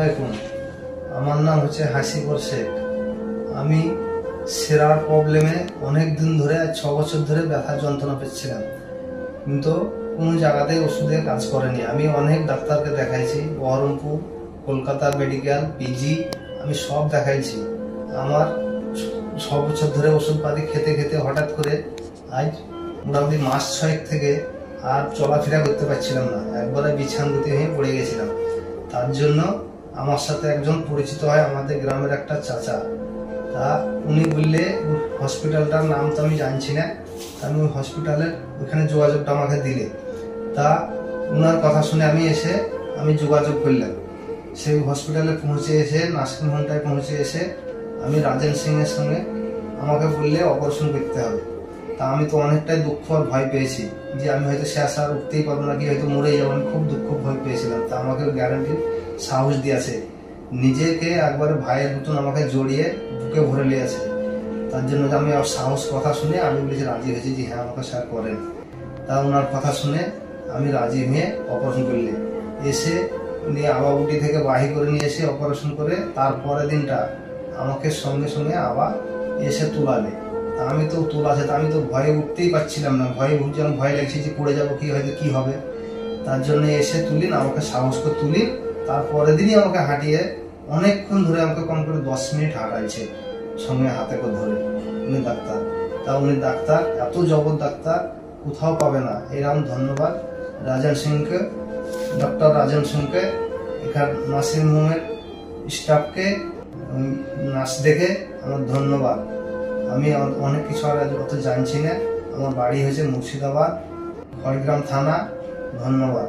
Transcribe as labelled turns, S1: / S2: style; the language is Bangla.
S1: দেখুন, আমার নাম হচ্ছে হাসিবর শেখ। আমি সেরার প্রবলেমে অনেক দিন ধরে 6 বছর ধরে ব্যথার যন্ত্রণা পেয়েছিলাম, কিন্তু কোনো জায়গাতেই ওষুধে কাজ করেনি। আমি অনেক ডাক্তারকে দেখাইছি, বহরমপুর, কলকাতা মেডিকেল, পিজি, আমি সব দেখাইছি। আমার 6 বছর ধরে ওষুধপাতি খেতে খেতে হঠাৎ করে আজ মোটামুটি মাস 6 থেকে আর চলাফেরা করতে পারছিলাম না, একবারে বিছানাতে হয়ে পড়ে গেছিলাম। তার জন্য আমার সাথে একজন পরিচিত হয়, আমাদের গ্রামের একটা চাচা। তা উনি বললে, হসপিটালটার নাম তো আমি জানছি না, আমি ওই হসপিটালের ওইখানে যোগাযোগটা আমাকে দিলে। তা ওনার কথা শুনে আমি যোগাযোগ করলাম। সেই হসপিটালে পৌঁছে এসে, নার্সিং হোমটায় পৌঁছে এসে আমি রাজেন সিং এর সঙ্গে আমাকে বললে অপারেশন করতে হবে। তা আমি তো অনেকটাই দুঃখ আর ভয় পেয়েছি যে আমি হয়তো শেষ আর উঠতেই পারবো না, কি হয়তো মরে যাবো। আমি খুব দুঃখ ভয় পেয়েছিলাম। তা আমাকে গ্যারান্টি সাহস দিয়েছে, নিজেকে একবারে ভাইয়ের মতন আমাকে জড়িয়ে বুকে ভরে নিয়েছে। তার জন্য আমি সাহস কথা শুনে আমি বলেছি, রাজি হয়েছি যে হ্যাঁ আমাকে স্যার করেন। তা ওনার কথা শুনে আমি রাজি হয়ে অপারেশন করলে এসে উনি আবাবুটি থেকে বাহির করে নিয়ে এসে অপারেশন করে তারপরের দিনটা আমাকে সঙ্গে সঙ্গে আবার এসে তুলালে। তা আমি তো তোলাছে, আমি তো ভয়ে উঠতেই পারছিলাম না, ভয় লাগছে যে পড়ে যাবো, কি হয়তো কি হবে। তার জন্য এসে তুলিন, আমাকে সাহস করে তুলিন। তারপরের দিনই আমাকে হাঁটিয়ে অনেকক্ষণ ধরে আমাকে কম করে 10 মিনিট হাঁটাইছে সঙ্গে হাতে করে ধরে উনি ডাক্তার। তা উনি ডাক্তার, এত জবর ডাক্তার কোথাও পাবে না। এরকম ধন্যবাদ রাজেন সিংকে, ডক্টর রাজেন সিংকে, এখান নার্সিং হোমের স্টাফকে, নার্স দেখে আমার ধন্যবাদ। আমি অনেক কিছু আর অত জানছি না। আমার বাড়ি হয়েছে মুর্শিদাবাদ, খড়গ্রাম থানা। ধন্যবাদ।